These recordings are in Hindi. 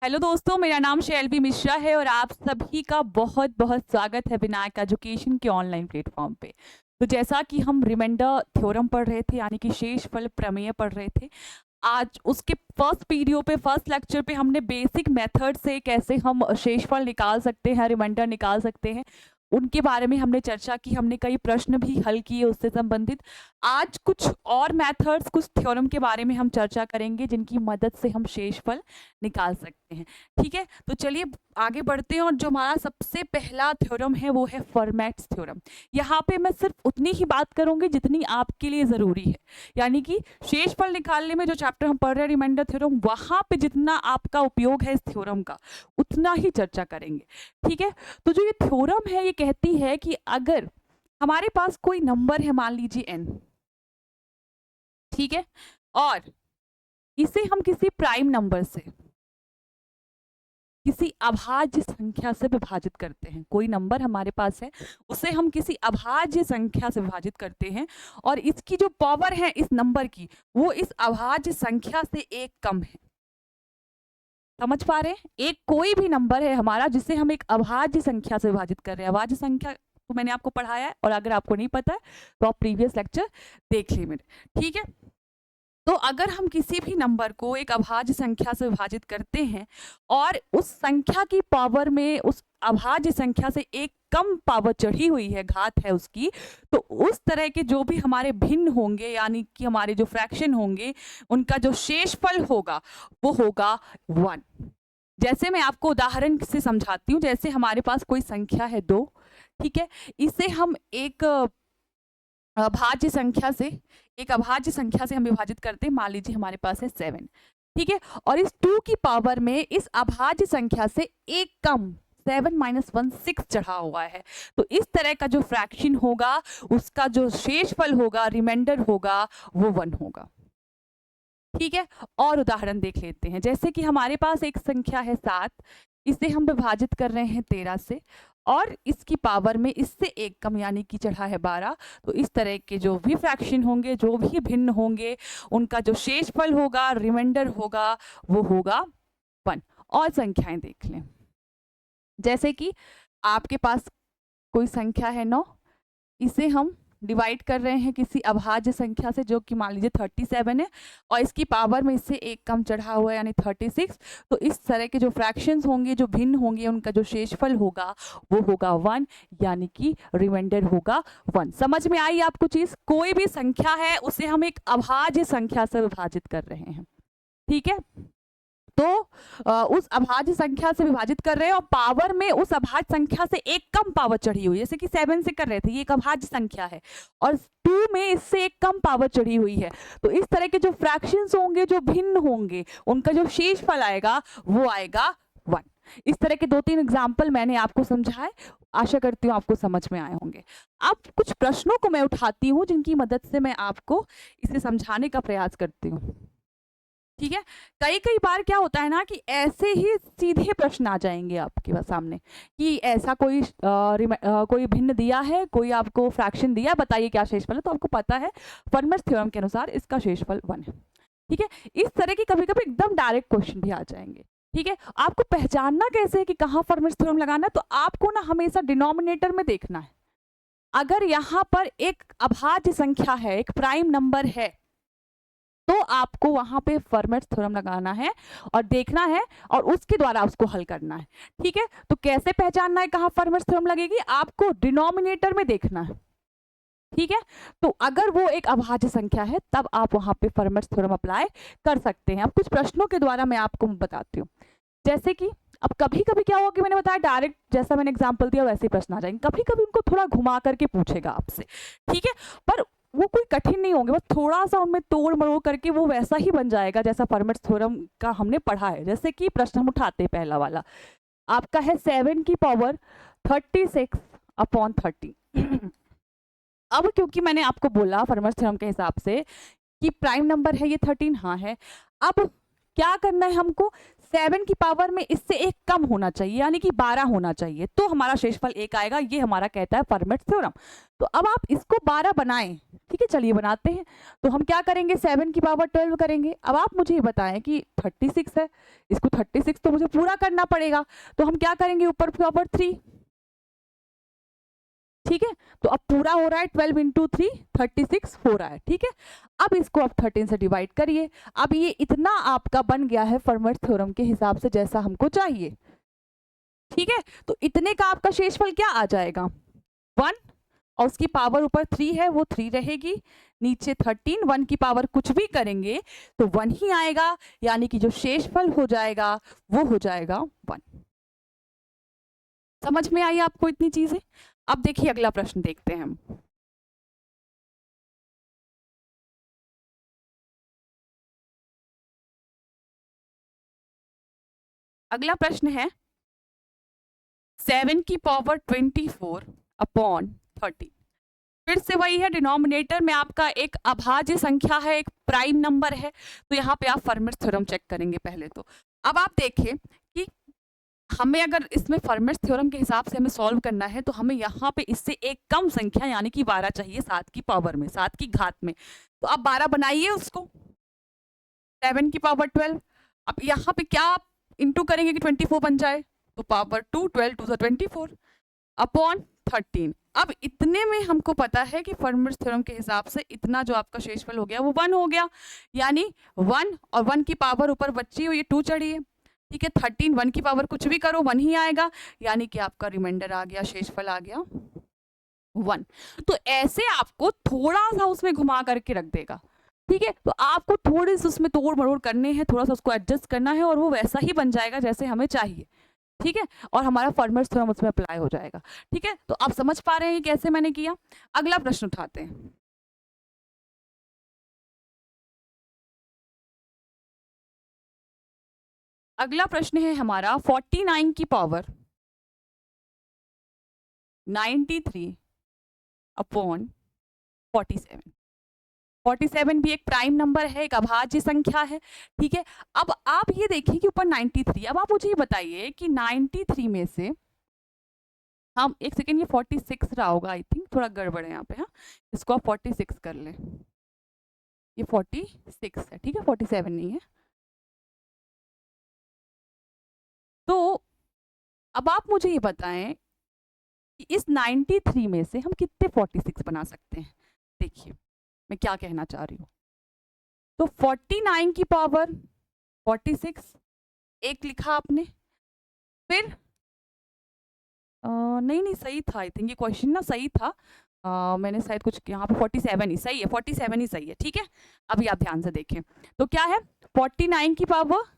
हेलो दोस्तों, मेरा नाम शैल्वी मिश्रा है और आप सभी का बहुत बहुत स्वागत है विनायक एजुकेशन के ऑनलाइन प्लेटफॉर्म पे। तो जैसा कि हम रिमाइंडर थ्योरम पढ़ रहे थे, यानी कि शेषफल प्रमेय पढ़ रहे थे, आज उसके फर्स्ट वीडियो पे, फर्स्ट लेक्चर पे हमने बेसिक मेथड से कैसे हम शेषफल निकाल सकते हैं, रिमाइंडर निकाल सकते हैं, उनके बारे में हमने चर्चा की। हमने कई प्रश्न भी हल किए उससे संबंधित। आज कुछ और मेथड्स, कुछ थ्योरम के बारे में हम चर्चा करेंगे जिनकी मदद से हम शेषफल निकाल सकते हैं। ठीक है, तो चलिए आगे बढ़ते हैं। और जो हमारा सबसे पहला थ्योरम है वो है फॉर्मेट्स थ्योरम। यहाँ पे मैं सिर्फ उतनी ही बात करूंगी जितनी आपके लिए ज़रूरी है, यानी कि शेषफल निकालने में जो चैप्टर हम पढ़ रहे हैं रिमाइंडर थ्योरम, वहाँ पे जितना आपका उपयोग है इस थ्योरम का उतना ही चर्चा करेंगे। ठीक है, तो जो ये थ्योरम है ये कहती है कि अगर हमारे पास कोई नंबर है, मान लीजिए n, ठीक है, और इसे हम किसी प्राइम नंबर से, किसी अभाज्य संख्या से विभाजित करते हैं। कोई नंबर हमारे पास है, उसे हम किसी अभाज्य संख्या से विभाजित करते हैं और इसकी जो पावर है इस नंबर की, वो इस अभाज्य संख्या से एक कम है। समझ पा रहे हैं? एक कोई भी नंबर है हमारा जिसे हम एक अभाज्य संख्या से विभाजित कर रहे हैं। अभाज्य संख्या तो मैंने आपको पढ़ाया है, और अगर आपको नहीं पता है तो आप प्रीवियस लेक्चर देख लीजिए मेरे। ठीक है, तो अगर हम किसी भी नंबर को एक अभाज्य संख्या से विभाजित करते हैं और उस संख्या की पावर में उस अभाज्य संख्या से एक कम पावर चढ़ी हुई है, घात है उसकी, तो उस तरह के जो भी हमारे भिन्न होंगे, यानी कि हमारे जो फ्रैक्शन होंगे, उनका जो शेषफल होगा वो होगा 1। जैसे मैं आपको उदाहरण से समझाती हूँ। जैसे हमारे पास कोई संख्या है 2, ठीक है, इसे हम एक अभाज्य संख्या से हम विभाजित करते हैं। मान लीजिए हमारे पास है 7, ठीक है, और इस 2 की पावर में इस अभाज्य संख्या से एक कम 7 - 1 6 चढ़ा हुआ है। तो इस तरह का जो फ्रैक्शन होगा, उसका जो शेषफल होगा, रिमाइंडर होगा, वो 1 होगा। ठीक है, और उदाहरण देख लेते हैं। जैसे कि हमारे पास एक संख्या है 7, इसे हम विभाजित कर रहे हैं 13 से, और इसकी पावर में इससे एक कम, यानी कि चढ़ा है 12। तो इस तरह के जो भी फ्रैक्शन होंगे, जो भी भिन्न होंगे, उनका जो शेषफल होगा, रिमाइंडर होगा, वो होगा 1। और संख्याएं देख लें। जैसे कि आपके पास कोई संख्या है 9, इसे हम डिवाइड कर रहे हैं किसी अभाज्य संख्या से जो कि मान लीजिए 37 है, और इसकी पावर में इससे एक कम चढ़ा हुआ है, यानी 36। तो इस तरह के जो फ्रैक्शंस होंगे, जो भिन्न होंगे, उनका जो शेषफल होगा वो होगा 1, यानी कि रिमाइंडर होगा 1। समझ में आई आपको चीज? कोई भी संख्या है उसे हम एक अभाज्य संख्या से विभाजित कर रहे हैं। ठीक है, तो उस अभाज्य संख्या से विभाजित कर रहे हैं और पावर में उस अभाज्य संख्या से एक कम पावर चढ़ी हुई है। जैसे कि 7 से कर रहे थे, ये एक अभाज्य संख्या है, और 2 में इससे एक कम पावर चढ़ी हुई है। तो इस तरह के जो फ्रैक्शंस होंगे, जो भिन्न होंगे, उनका जो शेषफल आएगा वो आएगा 1। इस तरह के 2-3 एग्जाम्पल मैंने आपको समझाए, आशा करती हूँ आपको समझ में आए होंगे। अब कुछ प्रश्नों को मैं उठाती हूँ जिनकी मदद से मैं आपको इसे समझाने का प्रयास करती हूँ। ठीक है, कई बार क्या होता है ना कि ऐसे ही सीधे प्रश्न आ जाएंगे आपके सामने कि ऐसा कोई भिन्न दिया है, कोई आपको फ्रैक्शन दिया है, बताइए क्या शेषफल है। तो आपको पता है फॉर्मेट्स थ्योरम के अनुसार इसका शेषफल 1 है। ठीक है, इस तरह के कभी कभी एकदम डायरेक्ट क्वेश्चन भी आ जाएंगे। ठीक है, आपको पहचानना कैसे है कि कहाँ फॉर्मेट्स थ्योरम लगाना है? तो आपको ना हमेशा डिनोमिनेटर में देखना है। अगर यहाँ पर एक अभाज्य संख्या है, एक प्राइम नंबर है, तो आपको वहां पे फॉर्मेट्स थ्योरम लगाना है और देखना है और उसके द्वारा उसको हल करना है। ठीक है, तो कैसे पहचानना है कहाँ फॉर्मेट्स थ्योरम लगेगी? आपको डिनोमिनेटर में देखना है। ठीक है, तो अगर वो एक अभाज्य संख्या है तब आप वहां पे फॉर्मेट्स थ्योरम अप्लाई कर सकते हैं। अब कुछ प्रश्नों के द्वारा मैं आपको बताती हूँ। जैसे कि अब कभी कभी क्या होगा कि मैंने बताया डायरेक्ट, जैसा मैंने एग्जाम्पल दिया वैसे ही प्रश्न आ जाएंगे। कभी कभी उनको थोड़ा घुमा करके पूछेगा आपसे। ठीक है, पर वो कोई कठिन नहीं होंगे, बस थोड़ा सा उनमें तोड़ मरोड़ करके वो वैसा ही बन जाएगा जैसा फॉर्मेट्स थ्योरम का हमने पढ़ा है। जैसे कि प्रश्न हम उठाते हैं, पहला वाला आपका है 7 की पावर 36/30। अब क्योंकि मैंने आपको बोला फॉर्मेट्स थ्योरम के हिसाब से कि प्राइम नंबर है ये 13, हाँ है। अब क्या करना है हमको? 7 की पावर में इससे एक कम होना चाहिए, यानी कि 12 होना चाहिए, तो हमारा शेषफल 1 आएगा। ये हमारा कहता है फर्मेट थ्योरम। तो अब आप इसको 12 बनाएं, ठीक है, चलिए बनाते हैं। तो हम क्या करेंगे, 7 की पावर 12 करेंगे। अब आप मुझे ये बताएं कि 36 है, इसको 36 तो मुझे पूरा करना पड़ेगा, तो हम क्या करेंगे, ऊपर पावर 3, ठीक है। तो अब पूरा हो रहा है 12 इंटू 3, 36 हो रहा है, ठीक है। अब इसको आप 13 से डिवाइड करिए। अब ये इतना आपका बन गया है फर्मेट थ्योरम के हिसाब से जैसा हमको चाहिए, ठीक है। तो इतने का आपका शेषफल क्या आ जाएगा, 1, और उसकी पावर ऊपर 3 है, वो 3 रहेगी, नीचे 13, 1 की पावर कुछ भी करेंगे तो 1 ही आएगा, यानी कि जो शेषफल हो जाएगा वो हो जाएगा 1। समझ में आई आपको इतनी चीजें? अब देखिए अगला प्रश्न देखते हैं हम। अगला प्रश्न है 7 की पावर 24 अपॉन 30। फिर से वही है, डिनोमिनेटर में आपका एक अभाज्य संख्या है, एक प्राइम नंबर है, तो यहाँ पे आप फर्मेट थ्योरम चेक करेंगे पहले तो। अब आप देखें कि हमें अगर इसमें फर्मेट थ्योरम के हिसाब से हमें सॉल्व करना है तो हमें यहाँ पे इससे एक कम संख्या यानी कि 12 चाहिए, 7 की पावर में, 7 की घात में। तो आप 12 बनाइए उसको, 7 की पावर 12। अब यहाँ पे क्या आप इंटू करेंगे कि 24 बन जाए, तो पावर 2, 12 2 24 अपॉन 13। अब इतने में हमको पता है कि फर्मेट थ्योरम के हिसाब से इतना जो आपका शेषफल हो गया वो 1 हो गया, यानी 1 और 1 की पावर ऊपर बची हुई 2 चढ़ी है, ठीक है। 13, 1 की पावर कुछ भी करो 1 ही आएगा, यानी कि आपका रिमाइंडर आ गया, शेषफल आ गया 1। तो ऐसे आपको थोड़ा सा उसमें घुमा करके रख देगा, ठीक है। तो आपको थोड़े से उसमें तोड़ मरोड़ करने हैं, थोड़ा सा उसको एडजस्ट करना है, और वो वैसा ही बन जाएगा जैसे हमें चाहिए, ठीक है। और हमारा फॉर्मेट थ्योरम उसमें अप्लाई हो जाएगा, ठीक है। तो आप समझ पा रहे हैं कैसे मैंने किया। अगला प्रश्न उठाते हैं। अगला प्रश्न है हमारा 49 की पावर 93 अपॉन 47। 47 भी एक प्राइम नंबर है, एक अभाज्य संख्या है, ठीक है। अब आप ये देखिए कि ऊपर 93, अब आप मुझे ये बताइए कि 93 में से हम, एक सेकेंड, ये 46 रहा होगा, आई थिंक थोड़ा गड़बड़ है यहाँ पे, हाँ, इसको आप 46 कर लें, ये 46 है, ठीक है, 47 नहीं है। तो अब आप मुझे ये बताएं कि इस 93 में से हम कितने 46 बना सकते हैं। देखिए मैं क्या कहना चाह रही हूँ। तो 49 की पावर 46 एक लिखा आपने, फिर नहीं नहीं सही था, आई थिंक ये क्वेश्चन ना सही था, मैंने शायद कुछ यहाँ पे 47 ही सही है, 47 ही सही है, ठीक है। अभी आप ध्यान से देखें तो क्या है, 49 की पावर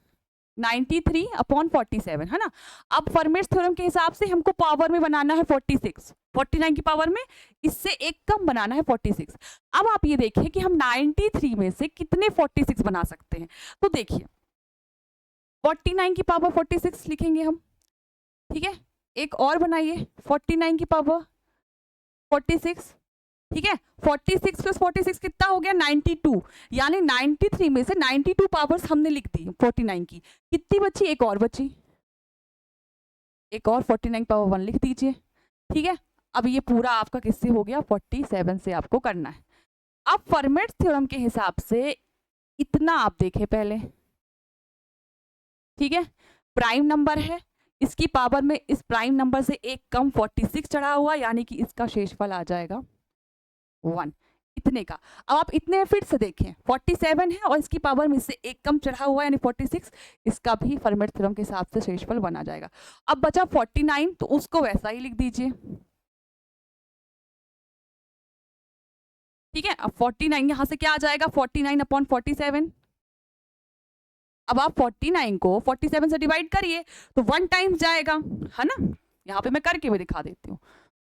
93 अपॉन 47, है ना। अब फर्मेट थ्योरम के हिसाब से हमको पावर में बनाना है 46, 49 की पावर में इससे एक कम बनाना है 46। अब आप ये देखिए कि हम 93 में से कितने 46 बना सकते हैं। तो देखिए 49 की पावर 46 लिखेंगे हम, ठीक है। एक और बनाइए 49 की पावर 46, ठीक है। 46 प्लस 46 कितना हो गया, 92, यानी 93 में से 92 पावर्स हमने लिख दी 49 की, कितनी बची, एक और बची, एक और 49 पावर 1 लिख दीजिए, ठीक है। अब ये पूरा आपका किससे हो गया, 47 से आपको करना है। अब फर्मेट थ्योरम के हिसाब से इतना आप देखें पहले, ठीक है, प्राइम नंबर है, इसकी पावर में इस प्राइम नंबर से एक कम 46 चढ़ा हुआ, यानी कि इसका शेषफल आ जाएगा 1, इतने का। अब आप इतने फिर से देखें 47 है और इसकी पावर में इससे एक कम चढ़ा हुआ यानी 46, इसका भी फर्मेट थ्योरम के हिसाब से शेषफल बना जाएगा। अब बचा 49, तो उसको वैसा ही लिख दीजिए, ठीक है। अब 49 यहां से क्या आ जाएगा, 49 अपॉन 47। अब आप 49 को 47 से डिवाइड करिए तो 1 टाइम्स जाएगा, है ना। यहाँ पे मैं करके भी दिखा देती हूँ,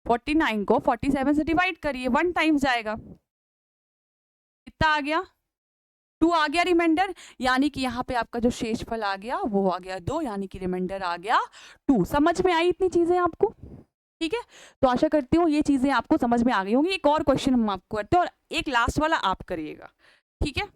49 को 47 से डिवाइड करिए, 1 टाइम्स जाएगा, कितना आ गया, 2 आ गया रिमाइंडर, यानी कि यहाँ पे आपका जो शेषफल आ गया वो आ गया 2, यानी कि रिमाइंडर आ गया 2। समझ में आई इतनी चीजें आपको, ठीक है। तो आशा करती हूँ ये चीजें आपको समझ में आ गई होंगी। एक और क्वेश्चन हम आपको करते हैं और एक लास्ट वाला आप करिएगा, ठीक है।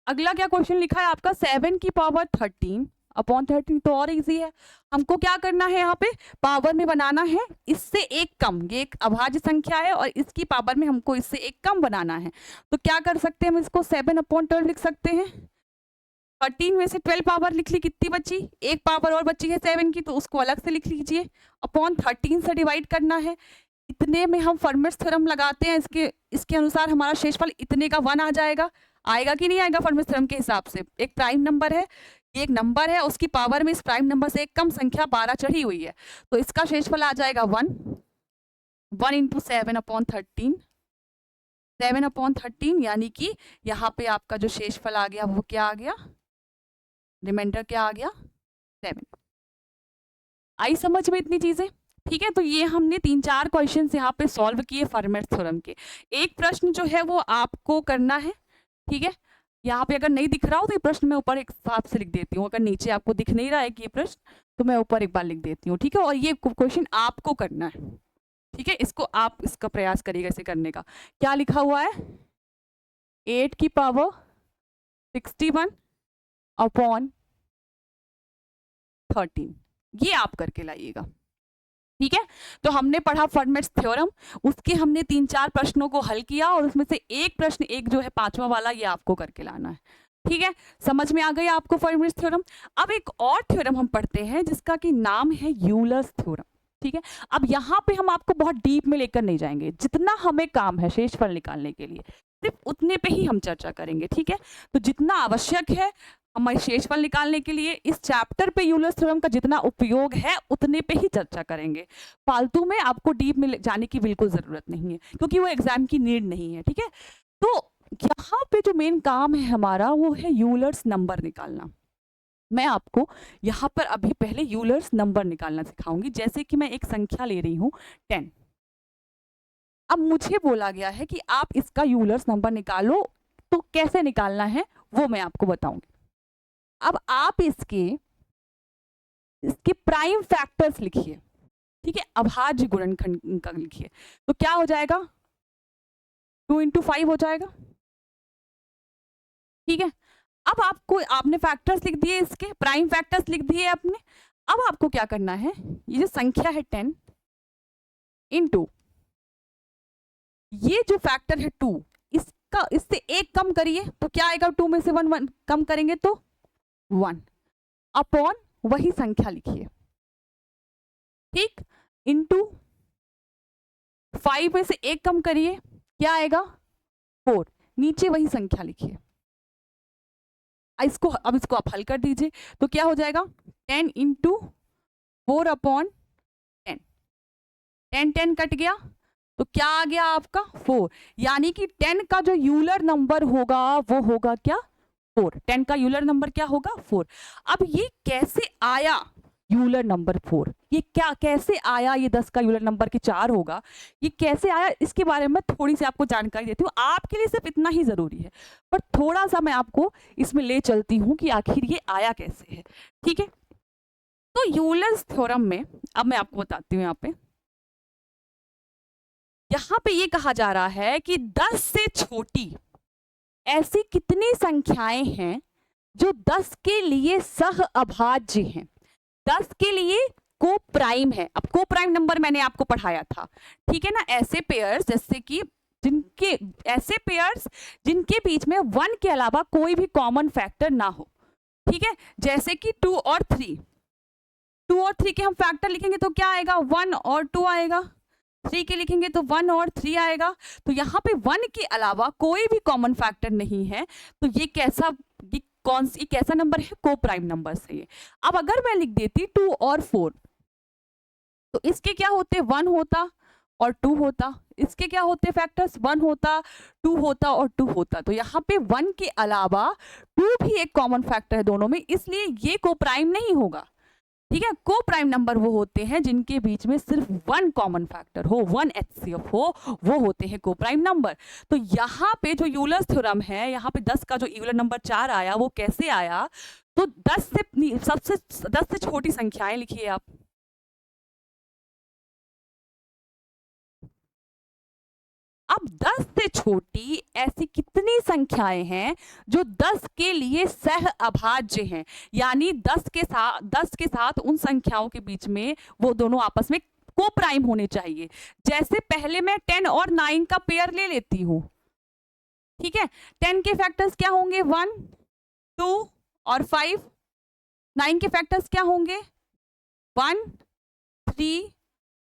अगला क्या क्वेश्चन लिखा है आपका, 7 की पावर 13 अपॉन 13, तो और इजी है। हमको क्या करना है, यहाँ पे पावर में बनाना है इससे एक कम, ये एक अभाज्य संख्या है और इसकी पावर में हमको इससे एक कम बनाना है। तो क्या कर सकते हैं, हम इसको 7/12 लिख सकते हैं। 13 में से 12 पावर लिख ली, कितनी बची, एक पावर और बची है 7 की, तो उसको अलग से लिख लीजिए। अपॉन 13 से डिवाइड करना है, इतने में हम फर्मेट्स थ्योरम लगाते हैं, इसके अनुसार हमारा शेषफल इतने का 1 आ जाएगा। आएगा कि नहीं आएगा, फर्मेट्स थ्योरम के हिसाब से एक प्राइम नंबर है, ये एक नंबर है, उसकी पावर में इस प्राइम नंबर से एक कम संख्या 12 चढ़ी हुई है, तो इसका शेषफल आ जाएगा 1 × 7/13, 7/13, यानी कि यहाँ पे आपका जो शेषफल आ गया वो क्या आ गया, रिमाइंडर क्या आ गया, 7। आई समझ में इतनी चीजें, ठीक है। तो ये हमने 3-4 क्वेश्चन यहाँ पे सॉल्व किए फर्मेट्स थ्योरम के। एक प्रश्न जो है वो आपको करना है, ठीक है। यहाँ पे अगर नहीं दिख रहा हो तो ये प्रश्न मैं ऊपर एक हिसाब से लिख देती हूँ, अगर नीचे आपको दिख नहीं रहा है कि ये प्रश्न, तो मैं ऊपर एक बार लिख देती हूँ, ठीक है। और ये क्वेश्चन आपको करना है, ठीक है, इसको आप इसका प्रयास करिएगा इसे करने का। क्या लिखा हुआ है, 8 की पावर 61 अपॉन 13, ये आप करके लाइएगा, ठीक है। तो हमने पढ़ा फर्मेट्स थ्योरम, उसके हमने 3-4 प्रश्नों को हल किया और उसमें से एक प्रश्न, एक जो है 5वां वाला, ये आपको करके लाना है, ठीक है। समझ में आ गई आपको फर्मेट्स थ्योरम। अब एक और थ्योरम हम पढ़ते हैं जिसका कि नाम है यूलर्स थ्योरम, ठीक है। अब यहाँ पे हम आपको बहुत डीप में लेकर नहीं जाएंगे, जितना हमें काम है शेषफल निकालने के लिए सिर्फ उतने पे ही हम चर्चा करेंगे, ठीक है। तो जितना आवश्यक है हमारे शेषफल निकालने के लिए इस चैप्टर पे यूलर्स थ्योरम का जितना उपयोग है उतने पे ही चर्चा करेंगे, फालतू में आपको डीप में जाने की बिल्कुल जरूरत नहीं है, क्योंकि वो एग्जाम की नीड नहीं है, ठीक है। तो यहाँ पे जो मेन काम है हमारा वो है यूलर्स नंबर निकालना। मैं आपको यहाँ पर अभी पहले यूलर्स नंबर निकालना सिखाऊंगी। जैसे कि मैं एक संख्या ले रही हूँ 10, अब मुझे बोला गया है कि आप इसका यूलर्स नंबर निकालो, तो कैसे निकालना है वो मैं आपको बताऊंगी। अब आप इसके प्राइम फैक्टर्स लिखिए, ठीक है, अभाज्य गुणनखंड का लिखिए, तो क्या हो जाएगा, 2 × 5 हो जाएगा, ठीक है। अब आपने फैक्टर्स लिख दिए, इसके प्राइम फैक्टर्स लिख दिए आपने। अब आपको क्या करना है, ये जो संख्या है 10 × ये जो फैक्टर है 2, इससे एक कम करिए, तो क्या आएगा, 2 में से 1 कम करेंगे तो 1 अपॉन वही संख्या लिखिए, ठीक, इंटू 5 में से एक कम करिए, क्या आएगा, 4, नीचे वही संख्या लिखिए। अब इसको आप हल कर दीजिए, तो क्या हो जाएगा, 10 × 4/10, 10 कट गया, तो क्या आ गया आपका 4, यानी कि 10 का जो यूलर नंबर होगा वो होगा क्या, 4। 10 का यूलर नंबर क्या होगा, 4। अब ये कैसे आया यूलर नंबर 4, ये क्या कैसे आया, ये 10 का यूलर नंबर की 4 होगा, ये कैसे आया, इसके बारे में थोड़ी सी आपको जानकारी देती हूँ। आपके लिए सिर्फ इतना ही जरूरी है, पर थोड़ा सा मैं आपको इसमें ले चलती हूँ कि आखिर ये आया कैसे है, ठीक है। तो यूलर्स थ्योरम में अब मैं आपको बताती हूँ, यहाँ पे ये कहा जा रहा है कि 10 से छोटी ऐसी कितनी संख्याएं हैं जो 10 के लिए सह अभाज्य हैं, 10 के लिए को प्राइम है। अब को प्राइम नंबर मैंने आपको पढ़ाया था, ठीक है ना, ऐसे पेयर्स जैसे कि जिनके बीच में 1 के अलावा कोई भी कॉमन फैक्टर ना हो, ठीक है, जैसे कि 2 और 3, 2 और 3 के हम फैक्टर लिखेंगे तो क्या आएगा, 1 और 2 आएगा, 3 के लिखेंगे तो 1 और 3 आएगा। तो यहाँ पे 1 के अलावा कोई भी कॉमन फैक्टर नहीं है, तो ये कैसा नंबर है, को प्राइम नंबर से ये। अब अगर मैं लिख देती 2 और 4, तो इसके क्या होते, 1 होता और 2 होता, इसके क्या होते फैक्टर्स, 1 होता, 2 होता और 2 होता। तो यहाँ पे 1 के अलावा 2 भी एक कॉमन फैक्टर है दोनों में, इसलिए ये को प्राइम नहीं होगा, ठीक है। को प्राइम नंबर वो होते हैं जिनके बीच में सिर्फ 1 कॉमन फैक्टर हो, 1 HCF हो, वो होते हैं को प्राइम नंबर। तो यहाँ पे जो यूलर्स थ्योरम है, यहाँ पे 10 का जो यूलर नंबर 4 आया वो कैसे आया, तो 10 से छोटी संख्याएं लिखिए आप, अब 10 से छोटी ऐसी कितनी संख्याएं हैं जो 10 के लिए सह अभाज्य हैं, यानी 10 के साथ उन संख्याओं के बीच में वो दोनों आपस में को प्राइम होने चाहिए। जैसे पहले मैं 10 और 9 का पेयर ले लेती हूं, ठीक है। 10 के फैक्टर्स क्या होंगे, 1 2 और 5। 9 के फैक्टर्स क्या होंगे, 1 3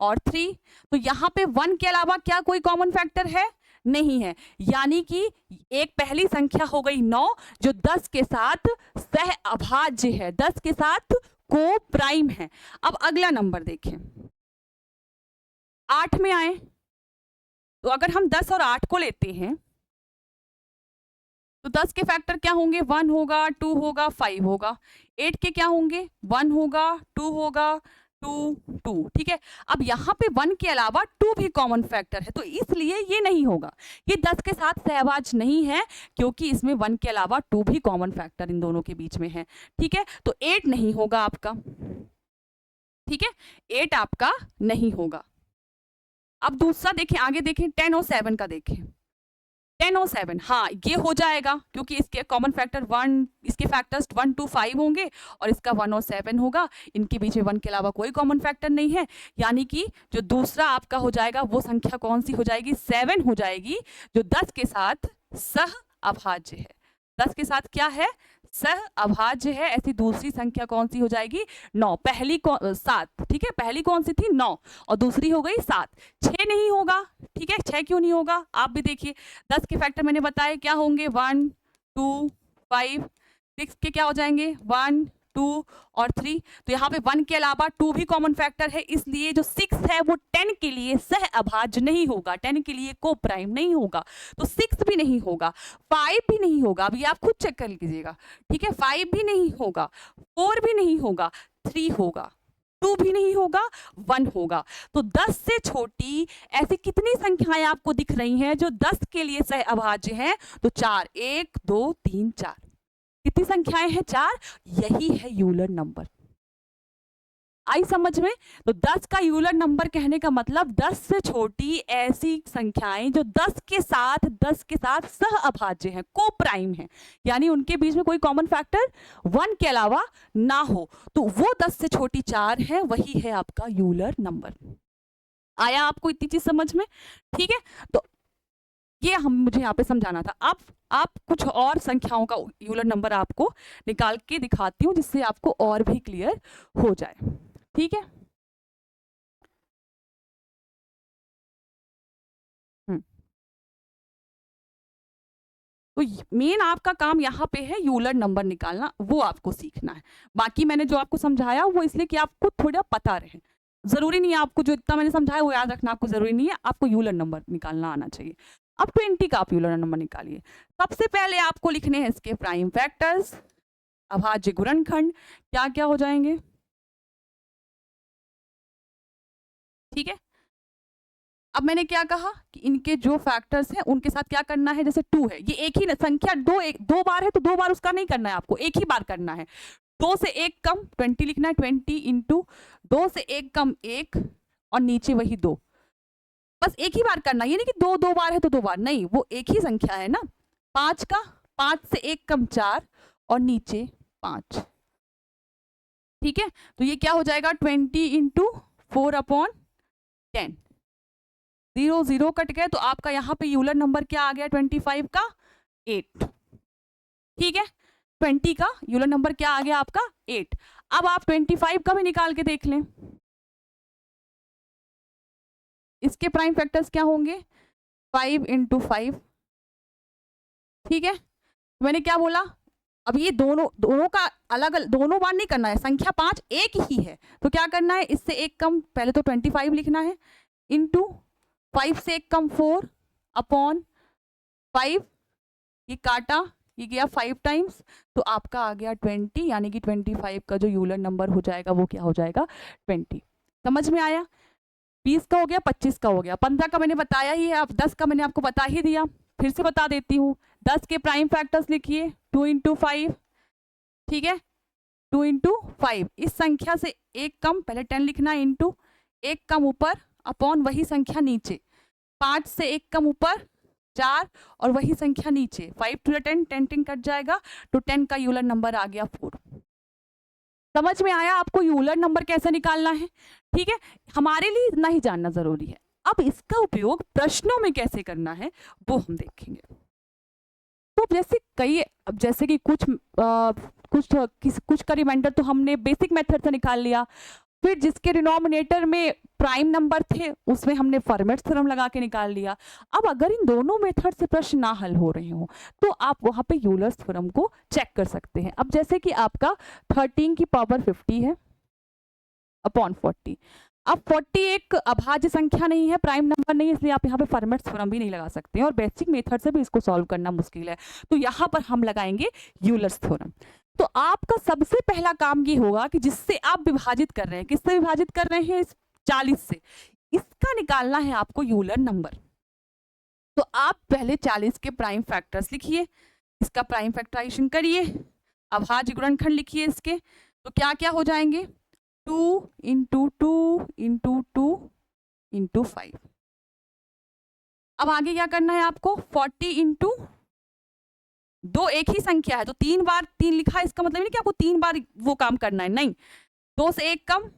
और 3। तो यहाँ पे 1 के अलावा क्या कोई कॉमन फैक्टर है, नहीं है, यानी कि एक पहली संख्या हो गई 9 जो 10 के साथ सह अभाज्य है, 10 के साथ को प्राइम है। अब अगला नंबर देखें, 8 में आए तो अगर हम 10 और 8 को लेते हैं तो 10 के फैक्टर क्या होंगे, 1 होगा, 2 होगा, 5 होगा। 8 के क्या होंगे, 1 होगा, 2 होगा, 2 2, ठीक है। अब यहाँ पे 1 के अलावा 2 भी कॉमन फैक्टर है, तो इसलिए ये नहीं होगा, ये 10 के साथ सहभाज्य नहीं है, क्योंकि इसमें 1 के अलावा 2 भी कॉमन फैक्टर इन दोनों के बीच में है, ठीक है। तो 8 नहीं होगा आपका, ठीक है, 8 आपका नहीं होगा। अब दूसरा देखें, आगे देखें, 10 और 7 का देखें। 10 और 7, हाँ ये हो जाएगा, क्योंकि इसके कॉमन फैक्टर 1, इसके फैक्टर्स 1 2 5 होंगे और इसका 1 और 7 होगा, इनके बीच में 1 के अलावा कोई कॉमन फैक्टर नहीं है, यानी कि जो दूसरा आपका हो जाएगा वो संख्या कौन सी हो जाएगी, 7 हो जाएगी, जो 10 के साथ सह अभाज्य है। 10 के साथ क्या है, सह अभाज्य है। ऐसी दूसरी संख्या कौन सी हो जाएगी, 9। पहली 7, ठीक है, पहली कौन सी थी, 9, और दूसरी हो गई 7। 6 नहीं होगा, ठीक है, 6 क्यों नहीं होगा, आप भी देखिए। 10 के फैक्टर मैंने बताए क्या होंगे, 1 2 5। 6 के क्या हो जाएंगे, 1 2 और 3। तो यहाँ पे 1 के अलावा 2 भी कॉमन फैक्टर है, इसलिए जो 6 है वो 10 के लिए सह अभाज्य नहीं होगा, 10 के लिए को प्राइम नहीं होगा, तो 6 भी नहीं होगा, 5 भी नहीं होगा, अभी आप खुद चेक कर लीजिएगा, ठीक है। 5 भी नहीं होगा, 4 भी नहीं होगा, 3 होगा, 2 भी नहीं होगा, 1 होगा। तो 10 से छोटी ऐसी कितनी संख्याएं आपको दिख रही हैं जो 10 के लिए सह अभाज्य हैं, तो 4, 1 2 3 4। कितनी संख्याएं हैं, 4। यही है यूलर नंबर, आई समझ में। तो 10 का यूलर नंबर कहने का मतलब 10 से छोटी ऐसी संख्याएं जो 10 के साथ सह अभाज्य हैं, को प्राइम है, यानी उनके बीच में कोई कॉमन फैक्टर 1 के अलावा ना हो, तो वो 10 से छोटी 4 है, वही है आपका यूलर नंबर। आया आपको इतनी चीज समझ में, ठीक है। तो ये मुझे यहाँ पे समझाना था। अब आप कुछ और संख्याओं का यूलर नंबर आपको निकाल के दिखाती हूँ, जिससे आपको और भी क्लियर हो जाए, ठीक है। तो मेन आपका काम यहाँ पे है यूलर नंबर निकालना, वो आपको सीखना है। बाकी मैंने जो आपको समझाया वो इसलिए कि आपको थोड़ा पता रहे, जरूरी नहीं है आपको जो इतना मैंने समझाया वो याद रखना, आपको जरूरी नहीं है, आपको यूलर नंबर निकालना आना चाहिए। अब 20 का आप यूलर नंबर निकालिए। सबसे पहले आपको लिखने हैं इसके प्राइम फैक्टर्स, अभाज्य गुणनखंड क्या क्या हो जाएंगे, ठीक है। अब मैंने क्या कहा कि इनके जो फैक्टर्स हैं उनके साथ क्या करना है, जैसे 2 है, ये एक ही संख्या दो बार है, तो 2 बार उसका नहीं करना है आपको, एक ही बार करना है। 2 से 1 कम 20 लिखना है, 20 इंटू 2 से 1 कम 1 और नीचे वही 2, बस एक ही बार करना, ये नहीं कि 2 बार है तो 2 बार, नहीं, वो एक ही संख्या है ना। 5 का 5 से 1 कम 4 और नीचे 5, ठीक है। तो ये क्या हो जाएगा, 20 इंटू 4/10, 0 0 कट गए, तो आपका यहाँ पे यूलर नंबर क्या आ गया, 25 का 8, ठीक है। 20 का यूलर नंबर क्या आ गया आपका 8। अब आप 25 का भी निकाल के देख लें, इसके प्राइम फैक्टर्स क्या होंगे, 5 इंटू 5, ठीक है। मैंने क्या बोला, अब ये दोनों का अलग अलग दोनों बार नहीं करना है, संख्या 5 एक ही है, तो क्या करना है, इससे 1 कम पहले तो 25 लिखना है, इंटू 5 से 1 कम 4/5, ये काटा, ये गया 5 टाइम्स, तो आपका आ गया 20, यानी कि 25 का जो यूलर नंबर हो जाएगा वो क्या हो जाएगा, 20। समझ में आया। 20 का हो गया, 25 का हो गया, 15 का मैंने बताया ही है, अब 10 का मैंने आपको बता ही दिया, फिर से बता देती हूँ। 10 के प्राइम फैक्टर्स लिखिए, 2 इंटू 5, ठीक है, 2 इंटू 5, इस संख्या से 1 कम पहले 10 लिखना, इंटू 1 कम ऊपर अपॉन वही संख्या नीचे, 5 से 1 कम ऊपर 4 और वही संख्या नीचे 5 टू 10, 10 कट जाएगा तो 10 का यूलर नंबर आ गया 4। समझ में आया आपको यूलर नंबर कैसे निकालना है? ठीक है, हमारे लिए इतना ही जानना जरूरी है। अब इसका उपयोग प्रश्नों में कैसे करना है वो हम देखेंगे। तो जैसे कि कुछ का रिमाइंडर तो हमने बेसिक मेथड से निकाल लिया, फिर जिसके डिनोमिनेटर में प्राइम नंबर थे उसमें हमने फर्मेट थ्योरम लगा के निकाल लिया। अब अगर इन दोनों मेथड से प्रश्न ना हल हो रहे हो तो आप वहां पे यूलर्स थ्योरम को चेक कर सकते हैं। अब जैसे कि आपका 13 की पावर 50 है अपॉन 40। अब 40 एक अभाज्य संख्या नहीं है, प्राइम नंबर नहीं है, इसलिए आप यहाँ पे फर्मेट थ्योरम भी नहीं लगा सकते हैं और बेसिक मेथड से भी इसको सॉल्व करना मुश्किल है, तो यहाँ पर हम लगाएंगे यूलर्स थ्योरम। तो आपका सबसे पहला काम ये होगा कि जिससे आप विभाजित कर रहे हैं, किससे विभाजित कर रहे हैं? इस 40 से, इसका निकालना है आपको यूलर नंबर। तो आप पहले 40 के प्राइम फैक्टर्स लिखिए, इसका प्राइम फैक्टराइजेशन करिए, अभाज्य गुणनखंड लिखिए इसके, तो क्या क्या हो जाएंगे? 2 इंटू 2 इंटू 2 इंटू 5। अब आगे क्या करना है आपको? 40 इंटू 2 एक ही संख्या है तो 3 बार 3 लिखा है, इसका मतलब नहीं कि आपको 3 बार वो काम करना है, नहीं। 2 से 1 कम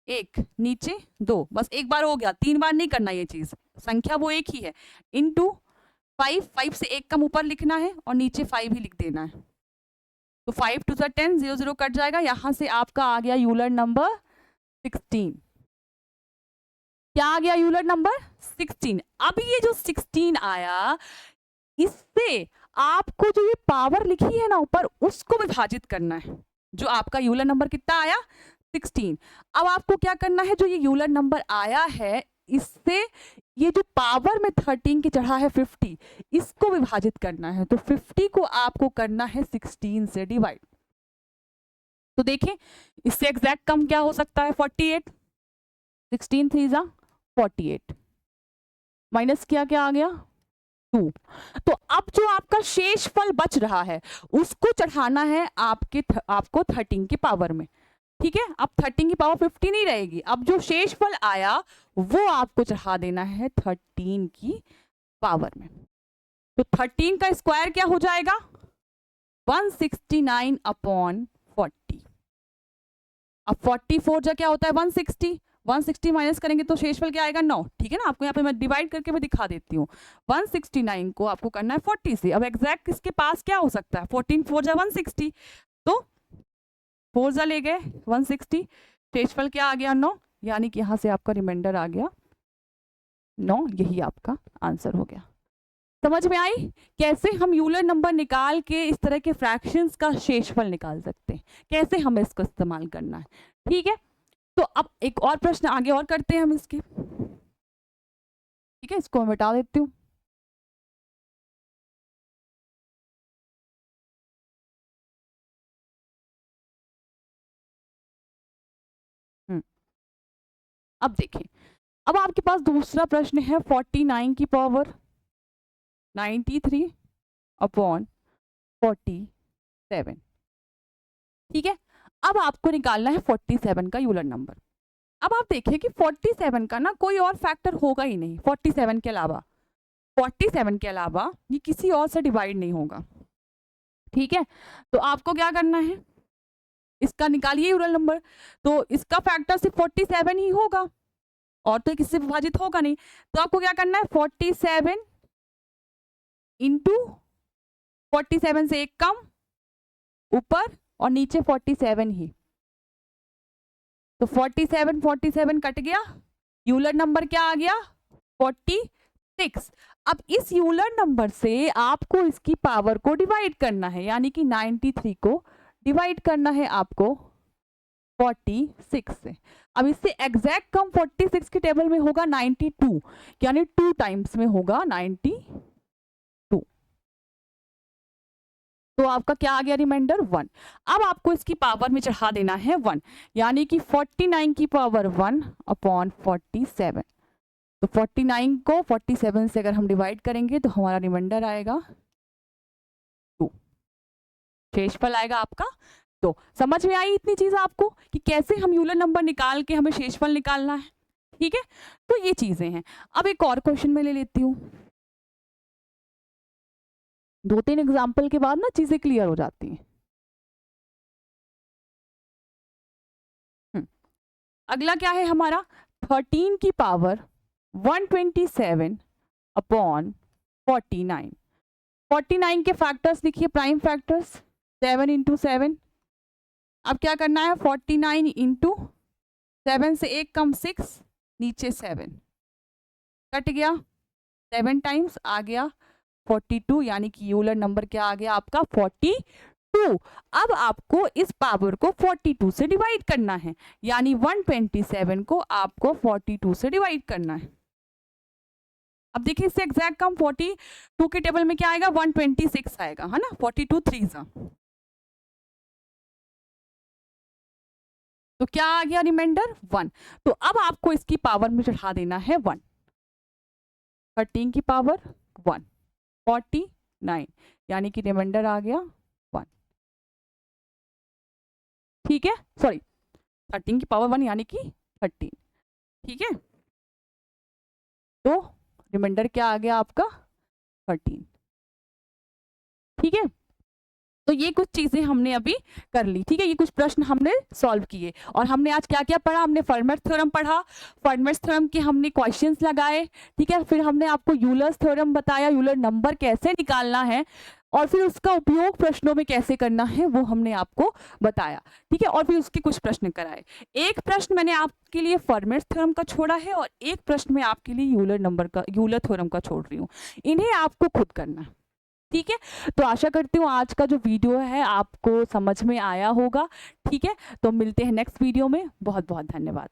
1, नीचे 2, बस एक बार हो गया, 3 बार नहीं करना ये चीज, संख्या वो एक ही है। इंटू 5 से 1 कम ऊपर लिखना है और नीचे 5 ही लिख देना है। तो 5 टू 10, 0 0 कट जाएगा, यहां से आपका आ गया यूलर नंबर 16। क्या आ गया यूलर नंबर? 16। अब ये जो 16 आया, इससे आपको जो ये पावर लिखी है ना ऊपर, उसको विभाजित करना है। जो आपका यूलर नंबर कितना आया? 16। अब आपको क्या करना है? जो ये यूलर नंबर आया है, इससे ये जो पावर में 13 की चढ़ा है 50, इसको विभाजित करना है। तो 50 को आपको करना है 16 से डिवाइड। तो देखें इससे एग्जैक्ट कम क्या हो सकता है? 48। 16 3 जा 48, माइनस क्या क्या आ गया? 2। तो अब जो आपका शेष फल बच रहा है उसको चढ़ाना है आपको 13 की पावर में। ठीक है, अब 13 की पावर 50 नहीं रहेगी, अब जो शेष फल आया वो आपको चढ़ा देना है 13 की पावर में। तो 13 का स्क्वायर क्या हो जाएगा? 169 अपॉन 40। अब 44 जा क्या होता है? 160। 160 माइनस करेंगे तो शेषफल क्या आएगा? 9। ठीक है ना, आपको यहाँ पे मैं डिवाइड करके मैं दिखा देती हूँ। 169 को आपको करना है 40 से। अब एग्जैक्ट इसके पास क्या हो सकता है? 14 4 जा 160, तो 4 जा ले गए 160, शेषफल क्या आ गया? 9, यानी कि यहाँ से आपका रिमाइंडर आ गया 9। यही आपका आंसर हो गया। समझ में आई कैसे हम यूलर नंबर निकाल के इस तरह के फ्रैक्शंस का शेषफल निकाल सकते हैं, कैसे हमें इसको इस्तेमाल करना है। ठीक है, तो अब एक और प्रश्न आगे और करते हैं हम इसके। ठीक है, इसको मैं मिटा देती हूँ। अब देखें, अब आपके पास दूसरा प्रश्न है 49 की पावर 93 अपॉन 47। ठीक है, अब आपको निकालना है 47 का यूलर नंबर। अब आप देखिए कि 47 का ना कोई और फैक्टर होगा ही नहीं, 47 के अलावा, 47 के अलावा ये किसी और से डिवाइड नहीं होगा। ठीक है, तो आपको क्या करना है? इसका निकालिए यूलर नंबर, तो इसका फैक्टर सिर्फ 47 ही होगा और तो किससे विभाजित होगा नहीं। तो आपको क्या करना है? 47 इंटू 47 से 1 कम ऊपर और नीचे 47 ही, तो 47 कट गया, यूलर नंबर क्या आ गया? 46। अब इस यूलर नंबर से आपको इसकी पावर को डिवाइड करना है, यानी कि 93 को डिवाइड करना है आपको 46 से। अब इससे एग्जैक्ट कम 46 की टेबल में होगा 92, यानी 2 टाइम्स में होगा 92। तो आपका क्या आ गया रिमाइंडर? 1। अब आपको इसकी पावर में चढ़ा देना है 1, यानी कि 49 की पावर 1 अपॉन 47। तो 49 को 47 से अगर हम डिवाइड करेंगे तो हमारा रिमाइंडर आएगा 2, शेषफल आएगा आपका 2। समझ में आई इतनी चीज आपको कि कैसे हम यूलर नंबर निकाल के हमें शेषफल निकालना है? ठीक है, तो ये चीजें हैं। अब एक और क्वेश्चन मैं ले लेती हूँ, 2-3 एग्जाम्पल के बाद ना चीजें क्लियर हो जाती हैं। अगला क्या है हमारा, 13 की पावर 127 अपॉन 49। 49 के फैक्टर्स लिखिए, प्राइम फैक्टर्स, 7 इंटू 7। अब क्या करना है, 49 इंटू 7 से 1 कम 6, नीचे 7 कट गया, 7 टाइम्स आ गया 42, यानी कि यूलर नंबर क्या आ गया आपका 42। अब आपको इस पावर को 42 से डिवाइड करना है, यानी 127 को आपको 42 से डिवाइड करना है। अब देखिए इससे एग्जैक्ट कम 42 के टेबल में क्या आएगा, 126 आएगा, है ना, 42 3 तो क्या आ गया रिमाइंडर 1। तो अब आपको इसकी पावर में चढ़ा देना है 1, 13 की पावर 1, 49, यानी कि रिमाइंडर आ गया 1। ठीक है, सॉरी 13 की पावर 1 यानी कि 13। ठीक है, तो रिमाइंडर क्या आ गया आपका 13। ठीक है, तो ये कुछ चीजें हमने अभी कर ली। ठीक है, ये कुछ प्रश्न हमने सॉल्व किए। और हमने आज क्या क्या पढ़ा, हमने फर्मर्स थ्योरम पढ़ा, फर्मर्स थ्योरम के हमने क्वेश्चंस लगाए। ठीक है, फिर हमने आपको यूलर्स थ्योरम बताया, यूलर नंबर कैसे निकालना है और फिर उसका उपयोग प्रश्नों में कैसे करना है वो हमने आपको बताया। ठीक है, और फिर उसके कुछ प्रश्न कराए। एक प्रश्न मैंने आपके लिए फर्मर्स थ्योरम का छोड़ा है और एक प्रश्न मैं आपके लिए यूलर थ्योरम का छोड़ रही हूँ। इन्हें आपको खुद करना है। ठीक है, तो आशा करती हूँ आज का जो वीडियो है आपको समझ में आया होगा। ठीक है, तो मिलते हैं नेक्स्ट वीडियो में। बहुत बहुत धन्यवाद।